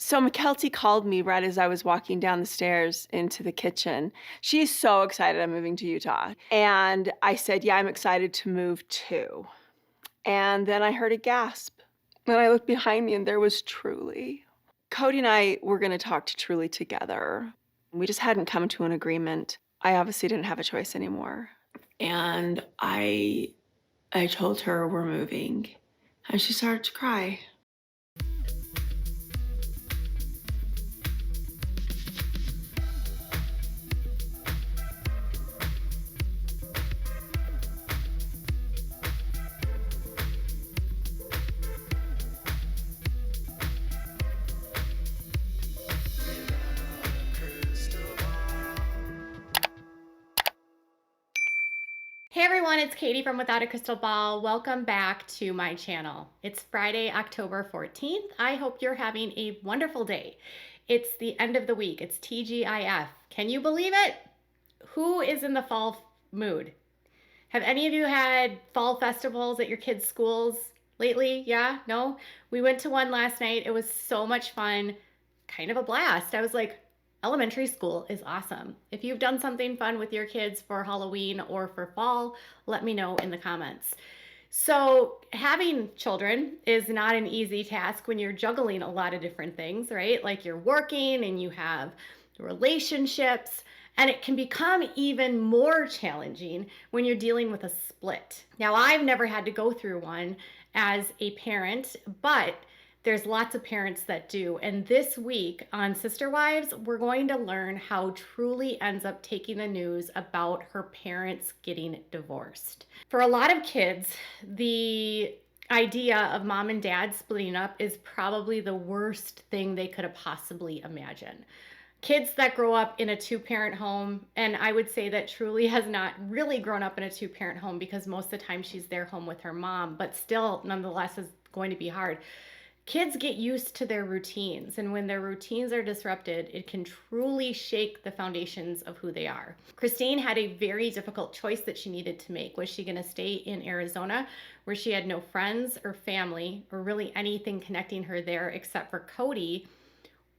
So McKelty called me right as I was walking down the stairs into the kitchen. She's so excited I'm moving to Utah. And I said, "Yeah, I'm excited to move too." And then I heard a gasp. And I looked behind me and there was Truly. Kody and I were going to talk to Truly together. We just hadn't come to an agreement. I obviously didn't have a choice anymore. And I told her we're moving, and she started to cry. Hey everyone, it's Katie from Without a Crystal Ball. Welcome back to my channel. It's Friday, October 14th. I hope you're having a wonderful day. It's the end of the week. It's TGIF. Can you believe it? Who is in the fall mood? Have any of you had fall festivals at your kids' schools lately? Yeah? No? We went to one last night. It was so much fun. Kind of a blast. I was like, elementary school is awesome. If you've done something fun with your kids for Halloween or for fall, let me know in the comments. So having children is not an easy task when you're juggling a lot of different things, right? Like you're working and you have relationships, and it can become even more challenging when you're dealing with a split. Now, I've never had to go through one as a parent, but there's lots of parents that do. And this week on Sister Wives, we're going to learn how Truly ends up taking the news about her parents getting divorced. For a lot of kids, the idea of mom and dad splitting up is probably the worst thing they could have possibly imagined. Kids that grow up in a two-parent home, and I would say that Truly has not really grown up in a two-parent home because most of the time she's there home with her mom, but still nonetheless is going to be hard. Kids get used to their routines, and when their routines are disrupted, it can truly shake the foundations of who they are. Christine had a very difficult choice that she needed to make. Was she going to stay in Arizona, where she had no friends or family or really anything connecting her there except for Kody,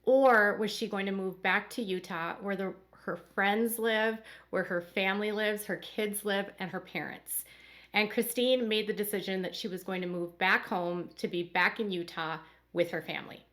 or was she going to move back to Utah, where her friends live, where her family lives, her kids live, and her parents? And Christine made the decision that she was going to move back home to be back in Utah with her family.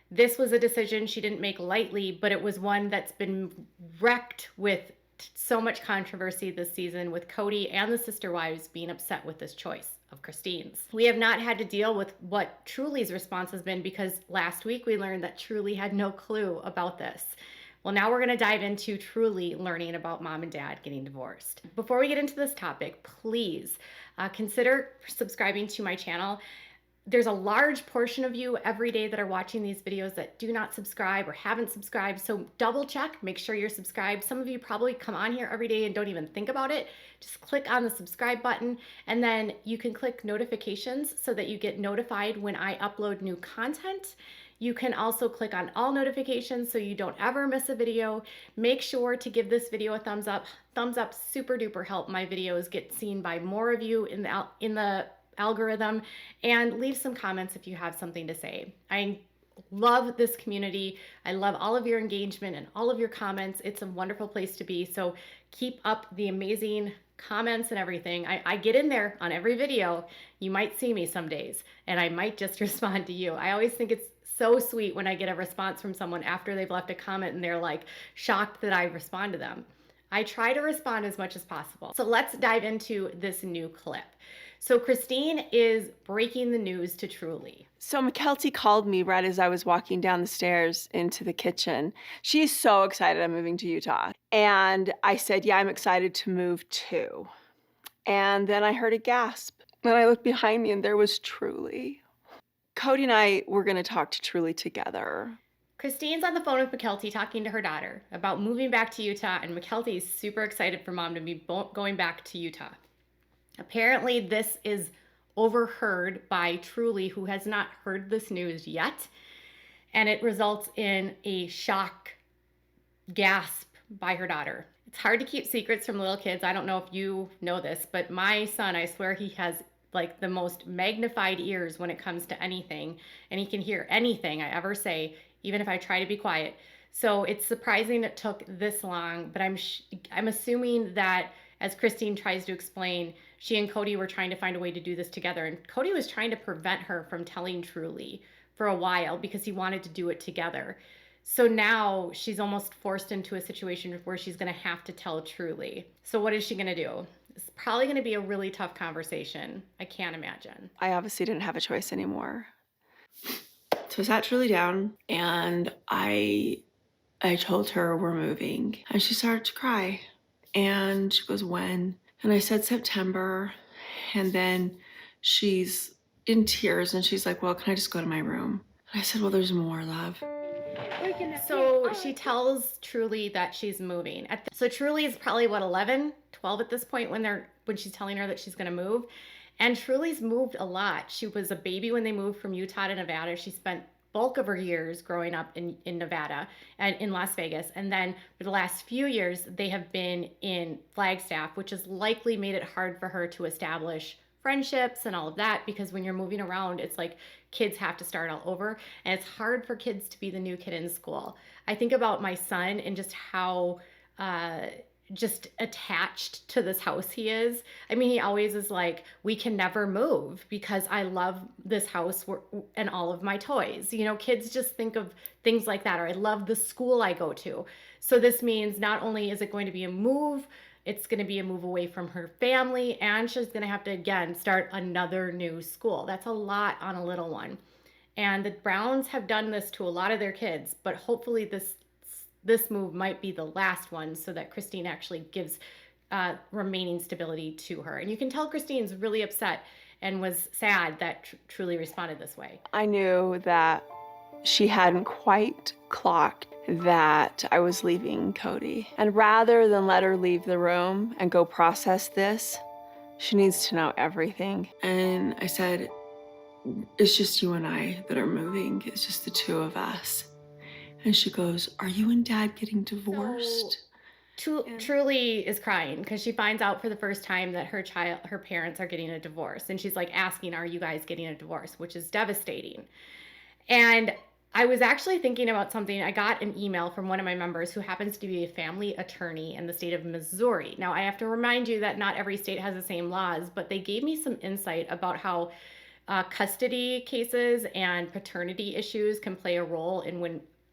This was a decision she didn't make lightly, but it was one that's been wrecked with so much controversy this season, with Kody and the Sister Wives being upset with this choice of Christine's. We have not had to deal with what Truly's response has been, because last week we learned that Truly had no clue about this. Well, now we're going to dive into Truly learning about mom and dad getting divorced. Before we get into this topic, please consider subscribing to my channel. There's a large portion of you every day that are watching these videos that do not subscribe or haven't subscribed, so double check, make sure you're subscribed. Some of you probably come on here every day and don't even think about it. Just click on the subscribe button, and then you can click notifications so that you get notified when I upload new content. You can also click on all notifications so you don't ever miss a video. Make sure to give this video a thumbs up. Thumbs up super duper help my videos get seen by more of you in the algorithm, and leave some comments if you have something to say. I love this community. I love all of your engagement and all of your comments. It's a wonderful place to be. So keep up the amazing comments and everything. I get in there on every video. You might see me some days and I might just respond to you. I always think it's so sweet when I get a response from someone after they've left a comment and they're like shocked that I respond to them. I try to respond as much as possible. So let's dive into this new clip. So Christine is breaking the news to Truly. So McKelty called me right as I was walking down the stairs into the kitchen. She's so excited I'm moving to Utah. And I said, "Yeah, I'm excited to move too." And then I heard a gasp. And I looked behind me and there was Truly. Kody and I were going to talk to Truly together. Christine's on the phone with McKelty talking to her daughter about moving back to Utah, and McKelty is super excited for mom to be going back to Utah. Apparently, this is overheard by Truly, who has not heard this news yet, and it results in a shock gasp by her daughter. It's hard to keep secrets from little kids. I don't know if you know this, but my son, I swear he has like the most magnified ears when it comes to anything, and he can hear anything I ever say, even if I try to be quiet. So it's surprising it took this long, but I'm assuming that as Christine tries to explain, she and Kody were trying to find a way to do this together, and Kody was trying to prevent her from telling Truly for a while because he wanted to do it together. So now she's almost forced into a situation where she's going to have to tell Truly. So what is she going to do? It's probably going to be a really tough conversation. I can't imagine. I obviously didn't have a choice anymore. So I sat Truly down and I told her we're moving, and she started to cry. And she goes, when? And I said September. And then she's in tears and she's like, well, can I just go to my room? And I said, well, there's more, love. So she tells Truly that she's moving. So Truly is probably what, 11, 12 at this point when she's telling her that she's going to move. And Truly's moved a lot. She was a baby when they moved from Utah to Nevada. She spent bulk of her years growing up in Nevada and in Las Vegas. And then for the last few years, they have been in Flagstaff, which has likely made it hard for her to establish friendships and all of that, because when you're moving around, it's like kids have to start all over, and it's hard for kids to be the new kid in school. I think about my son and just how just attached to this house he is. I mean, he always is like, we can never move because I love this house and all of my toys. You know, kids just think of things like that, or I love the school I go to. So this means not only is it going to be a move, it's going to be a move away from her family, and she's going to have to, again, start another new school. That's a lot on a little one. And the Browns have done this to a lot of their kids, but hopefully this move might be the last one so that Christine actually gives remaining stability to her. And you can tell Christine's really upset and was sad that Truly responded this way. I knew that she hadn't quite clocked that I was leaving Kody. And rather than let her leave the room and go process this, she needs to know everything. And I said, it's just you and I that are moving. It's just the two of us. And she goes, are you and Dad getting divorced? Truly is crying because she finds out for the first time that her parents are getting a divorce. And she's like asking, are you guys getting a divorce? Which is devastating. And I was actually thinking about something. I got an email from one of my members who happens to be a family attorney in the state of Missouri. Now, I have to remind you that not every state has the same laws, but they gave me some insight about how custody cases and paternity issues can play a role in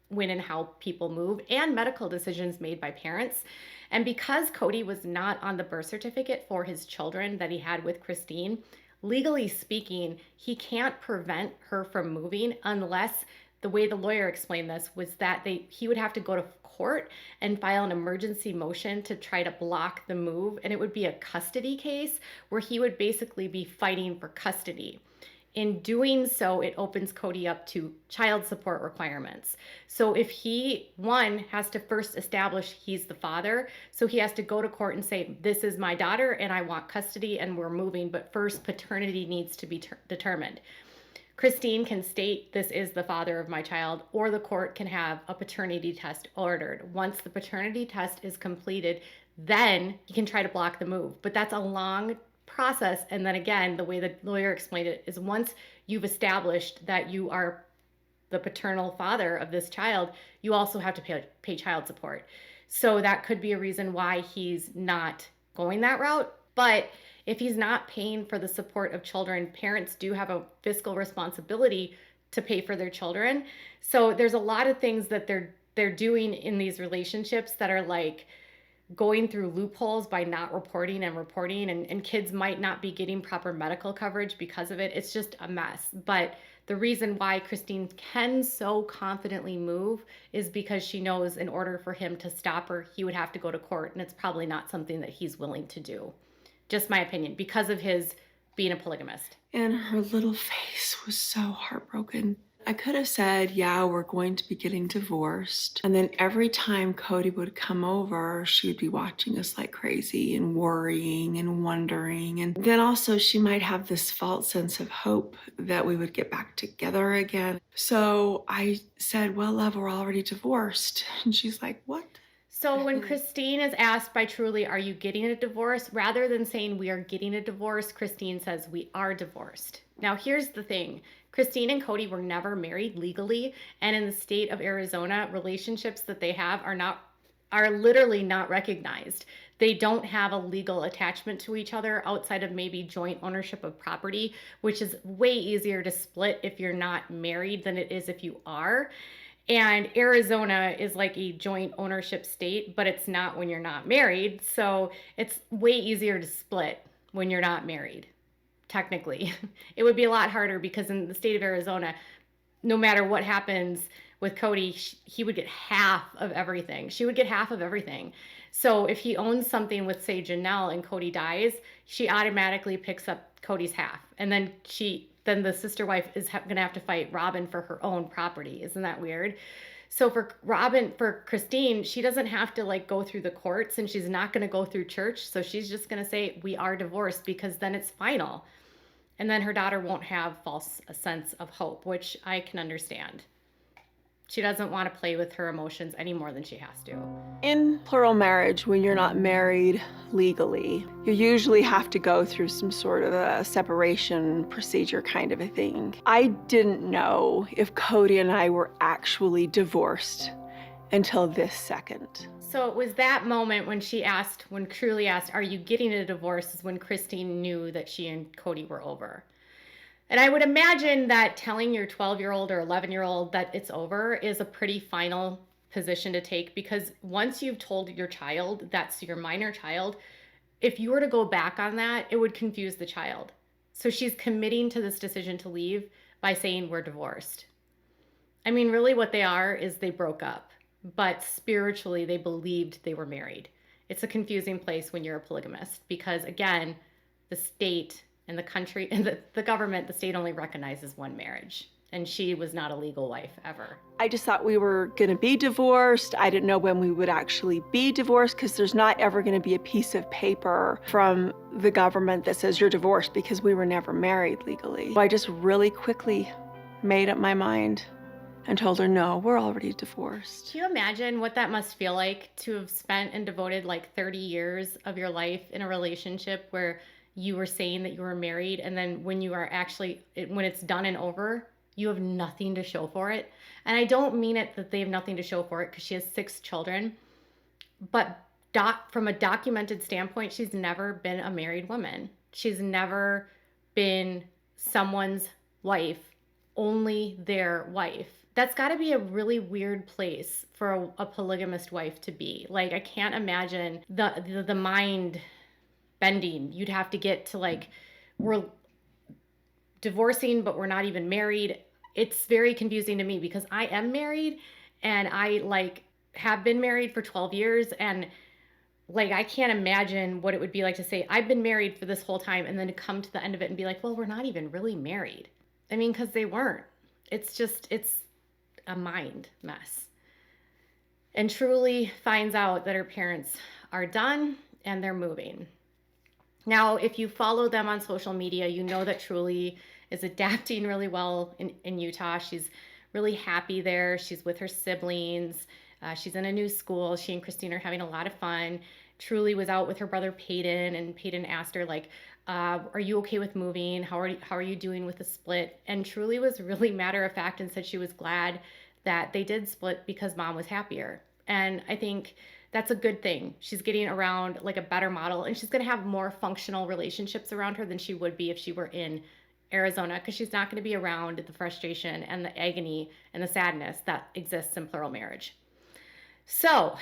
when and how people move, and medical decisions made by parents. And because Kody was not on the birth certificate for his children that he had with Christine, legally speaking, he can't prevent her from moving unless, the way the lawyer explained this was that he would have to go to court and file an emergency motion to try to block the move. And it would be a custody case where he would basically be fighting for custody. In doing so, it opens Kody up to child support requirements. So if he, one, has to first establish he's the father, so he has to go to court and say, this is my daughter and I want custody and we're moving, but first paternity needs to be determined. Christine can state this is the father of my child, or the court can have a paternity test ordered. Once the paternity test is completed, then he can try to block the move. But that's a long process. And then again, the way the lawyer explained it is once you've established that you are the paternal father of this child, you also have to pay child support. So that could be a reason why he's not going that route. But if he's not paying for the support of children, parents do have a fiscal responsibility to pay for their children. So there's a lot of things that they're doing in these relationships that are like going through loopholes by not reporting, and kids might not be getting proper medical coverage because of it. It's just a mess. But the reason why Christine can so confidently move is because she knows in order for him to stop her, he would have to go to court, and it's probably not something that he's willing to do. Just my opinion, because of his being a polygamist. And her little face was so heartbroken. I could have said, yeah, we're going to be getting divorced. And then every time Kody would come over, she would be watching us like crazy and worrying and wondering. And then also she might have this false sense of hope that we would get back together again. So I said, well, love, we're already divorced. And she's like, what? So when Christine is asked by Truly, are you getting a divorce? Rather than saying we are getting a divorce, Christine says we are divorced. Now, here's the thing. Christine and Kody were never married legally, and in the state of Arizona, relationships that they have are literally not recognized. They don't have a legal attachment to each other outside of maybe joint ownership of property, which is way easier to split if you're not married than it is if you are. And Arizona is like a joint ownership state, but it's not when you're not married. So it's way easier to split when you're not married, technically. It would be a lot harder because in the state of Arizona, no matter what happens with Kody, he would get half of everything. She would get half of everything. So if he owns something with, say, Janelle and Kody dies, she automatically picks up Cody's half. And then the sister wife is going to have to fight Robin for her own property. Isn't that weird? So for Christine, she doesn't have to like go through the courts, and she's not going to go through church. So she's just going to say, we are divorced, because then it's final. And then her daughter won't have a sense of hope, which I can understand. She doesn't want to play with her emotions any more than she has to. In plural marriage, when you're not married legally, you usually have to go through some sort of a separation procedure kind of a thing. I didn't know if Kody and I were actually divorced until this second. So it was that moment when Truly asked, are you getting a divorce, is when Christine knew that she and Kody were over. And I would imagine that telling your 12-year-old or 11-year-old that it's over is a pretty final position to take, because once you've told your child, that's your minor child, if you were to go back on that, it would confuse the child. So she's committing to this decision to leave by saying we're divorced. I mean, really what they are is they broke up, but spiritually they believed they were married. It's a confusing place when you're a polygamist, because again, the state and the country and the government, the state only recognizes one marriage. And she was not a legal wife ever. I just thought we were gonna be divorced. I didn't know when we would actually be divorced, because there's not ever gonna be a piece of paper from the government that says you're divorced, because we were never married legally. I just really quickly made up my mind and told her, no, we're already divorced. Can you imagine what that must feel like to have spent and devoted like 30 years of your life in a relationship where you were saying that you were married, and then when you are when it's done and over, you have nothing to show for it. And I don't mean it that they have nothing to show for it, because she has 6 children, but from a documented standpoint, she's never been a married woman. She's never been someone's wife, only their wife. That's got to be a really weird place for a polygamist wife to be. Like, I can't imagine the mind bending you'd have to get to, like, we're divorcing but we're not even married. It's very confusing to me, because I am married, and I like have been married for 12 years, and like I can't imagine what it would be like to say I've been married for this whole time and then to come to the end of it and be like, well, we're not even really married. I mean, because they weren't. It's a mind mess. And Truly finds out that her parents are done and they're moving. Now, if you follow them on social media, you know that Truly is adapting really well in Utah. She's really happy there. She's with her siblings. She's in a new school. She and Christine are having a lot of fun. Truly was out with her brother Peyton, and Peyton asked her, like, are you okay with moving? How are you doing with the split? And Truly was really matter of fact and said she was glad that they did split because mom was happier. And I think that's a good thing. She's getting around like a better model, and she's going to have more functional relationships around her than she would be if she were in Arizona, because she's not going to be around the frustration and the agony and the sadness that exists in plural marriage. So,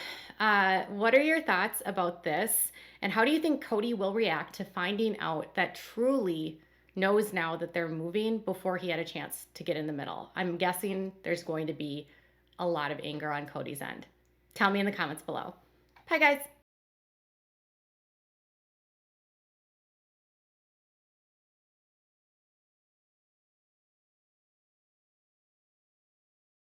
what are your thoughts about this? And how do you think Kody will react to finding out that Truly knows now that they're moving before he had a chance to get in the middle? I'm guessing there's going to be a lot of anger on Kody's end. Tell me in the comments below. Bye, guys.